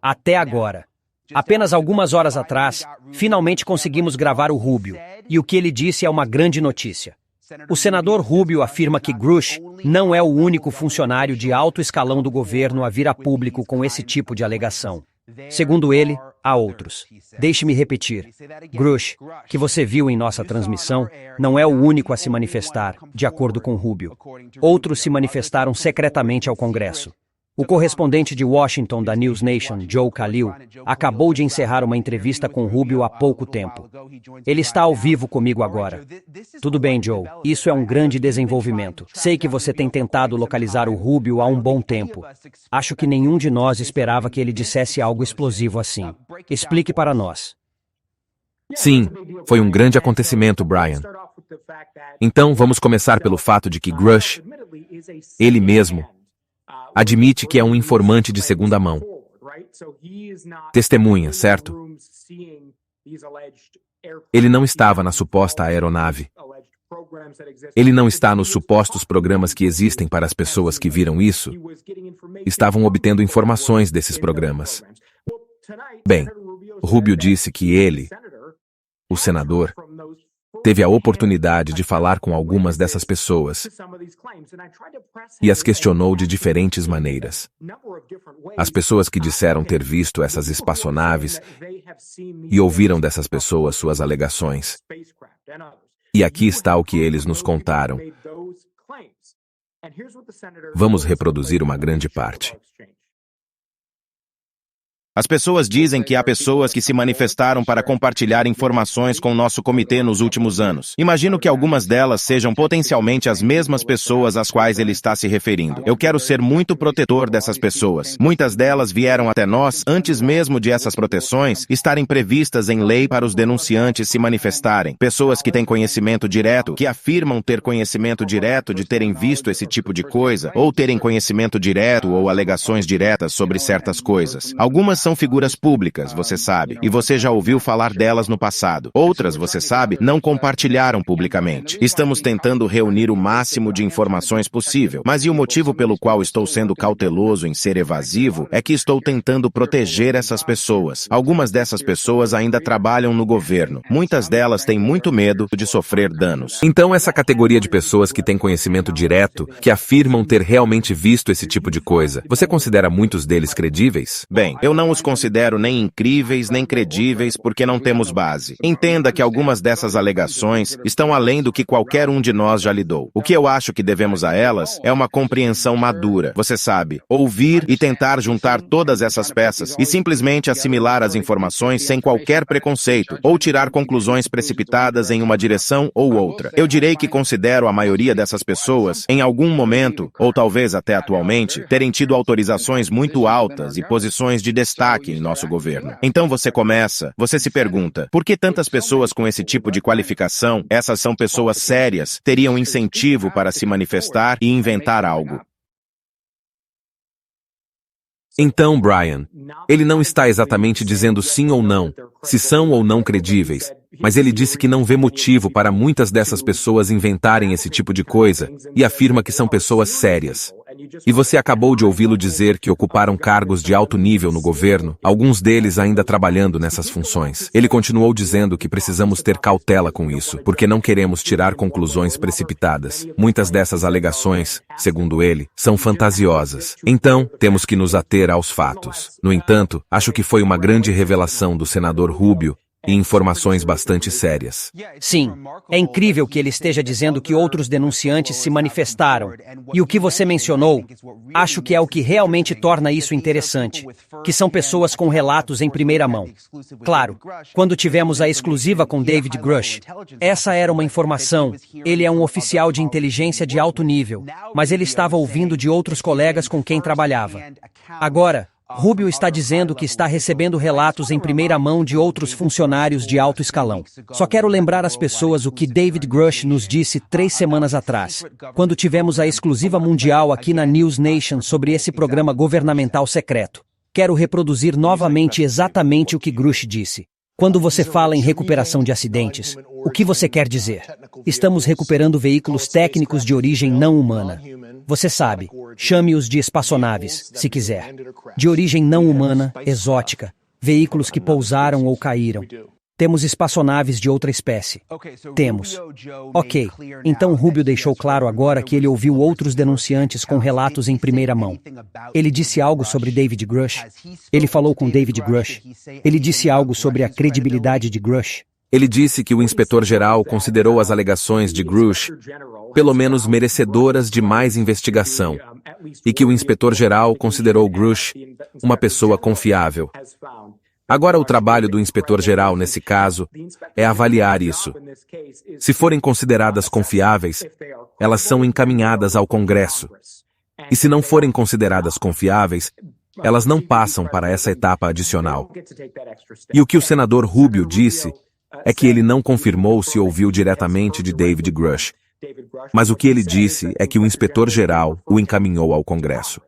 Até agora. Apenas algumas horas atrás, finalmente conseguimos gravar o Rubio, e o que ele disse é uma grande notícia. O senador Rubio afirma que Grush não é o único funcionário de alto escalão do governo a vir a público com esse tipo de alegação. Segundo ele, há outros. Deixe-me repetir. Grush, que você viu em nossa transmissão, não é o único a se manifestar, de acordo com Rubio. Outros se manifestaram secretamente ao Congresso. O correspondente de Washington da News Nation, Joe Khalil, acabou de encerrar uma entrevista com Rubio há pouco tempo. Ele está ao vivo comigo agora. Tudo bem, Joe. Isso é um grande desenvolvimento. Sei que você tem tentado localizar o Rubio há um bom tempo. Acho que nenhum de nós esperava que ele dissesse algo explosivo assim. Explique para nós. Sim, foi um grande acontecimento, Brian. Então, vamos começar pelo fato de que Grush, ele mesmo, admite que é um informante de segunda mão. Testemunha, certo? Ele não estava na suposta aeronave. Ele não está nos supostos programas que existem para as pessoas que viram isso. Estavam obtendo informações desses programas. Bem, Rubio disse que ele, o senador, teve a oportunidade de falar com algumas dessas pessoas e as questionou de diferentes maneiras. As pessoas que disseram ter visto essas espaçonaves e ouviram dessas pessoas suas alegações. E aqui está o que eles nos contaram. Vamos reproduzir uma grande parte. As pessoas dizem que há pessoas que se manifestaram para compartilhar informações com o nosso comitê nos últimos anos. Imagino que algumas delas sejam potencialmente as mesmas pessoas às quais ele está se referindo. Eu quero ser muito protetor dessas pessoas. Muitas delas vieram até nós antes mesmo de essas proteções estarem previstas em lei para os denunciantes se manifestarem. Pessoas que têm conhecimento direto, que afirmam ter conhecimento direto de terem visto esse tipo de coisa, ou terem conhecimento direto ou alegações diretas sobre certas coisas. Algumas são figuras públicas, você sabe, e você já ouviu falar delas no passado. Outras, você sabe, não compartilharam publicamente. Estamos tentando reunir o máximo de informações possível, mas o motivo pelo qual estou sendo cauteloso em ser evasivo é que estou tentando proteger essas pessoas. Algumas dessas pessoas ainda trabalham no governo. Muitas delas têm muito medo de sofrer danos. Então, essa categoria de pessoas que têm conhecimento direto, que afirmam ter realmente visto esse tipo de coisa, você considera muitos deles credíveis? Bem, eu não os considero nem incríveis nem credíveis porque não temos base. Entenda que algumas dessas alegações estão além do que qualquer um de nós já lidou. O que eu acho que devemos a elas é uma compreensão madura, você sabe, ouvir e tentar juntar todas essas peças e simplesmente assimilar as informações sem qualquer preconceito ou tirar conclusões precipitadas em uma direção ou outra. Eu direi que considero a maioria dessas pessoas, em algum momento, ou talvez até atualmente, terem tido autorizações muito altas e posições de destaque em nosso governo. Então você se pergunta, por que tantas pessoas com esse tipo de qualificação, essas são pessoas sérias, teriam incentivo para se manifestar e inventar algo? Então, Brian, ele não está exatamente dizendo sim ou não, se são ou não credíveis, mas ele disse que não vê motivo para muitas dessas pessoas inventarem esse tipo de coisa e afirma que são pessoas sérias. E você acabou de ouvi-lo dizer que ocuparam cargos de alto nível no governo, alguns deles ainda trabalhando nessas funções. Ele continuou dizendo que precisamos ter cautela com isso, porque não queremos tirar conclusões precipitadas. Muitas dessas alegações, segundo ele, são fantasiosas. Então, temos que nos ater aos fatos. No entanto, acho que foi uma grande revelação do senador Rubio e informações bastante sérias. Sim, é incrível que ele esteja dizendo que outros denunciantes se manifestaram. E o que você mencionou, acho que é o que realmente torna isso interessante, que são pessoas com relatos em primeira mão. Claro, quando tivemos a exclusiva com David Grush, essa era uma informação, ele é um oficial de inteligência de alto nível, mas ele estava ouvindo de outros colegas com quem trabalhava. Agora, Rubio está dizendo que está recebendo relatos em primeira mão de outros funcionários de alto escalão. Só quero lembrar às pessoas o que David Grush nos disse 3 semanas atrás, quando tivemos a exclusiva mundial aqui na News Nation sobre esse programa governamental secreto. Quero reproduzir novamente exatamente o que Grush disse. Quando você fala em recuperação de acidentes, o que você quer dizer? Estamos recuperando veículos técnicos de origem não humana. Você sabe, chame-os de espaçonaves, se quiser. De origem não humana, exótica, veículos que pousaram ou caíram. Temos espaçonaves de outra espécie. Temos. Ok, então Rubio deixou claro agora que ele ouviu outros denunciantes com relatos em primeira mão. Ele disse algo sobre David Grush. Ele falou com David Grush. Ele disse algo sobre a credibilidade de Grush. Ele disse que o inspetor-geral considerou as alegações de Grush pelo menos merecedoras de mais investigação, e que o inspetor-geral considerou Grush uma pessoa confiável. Agora, o trabalho do inspetor-geral, nesse caso, é avaliar isso. Se forem consideradas confiáveis, elas são encaminhadas ao Congresso. E se não forem consideradas confiáveis, elas não passam para essa etapa adicional. E o que o senador Rubio disse é que ele não confirmou se ouviu diretamente de David Grush. Mas o que ele disse é que o inspetor-geral o encaminhou ao Congresso.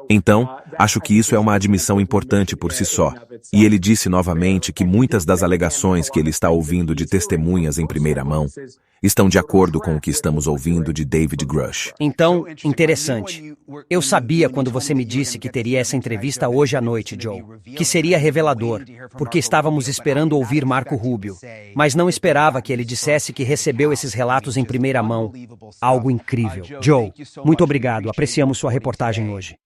Então, acho que isso é uma admissão importante por si só. E ele disse novamente que muitas das alegações que ele está ouvindo de testemunhas em primeira mão estão de acordo com o que estamos ouvindo de David Grush. Então, interessante. Eu sabia quando você me disse que teria essa entrevista hoje à noite, Joe, que seria revelador, porque estávamos esperando ouvir Marco Rubio, mas não esperava que ele dissesse que recebeu esses relatos em primeira mão. Algo incrível. Joe, muito obrigado, apreciamos sua reportagem hoje.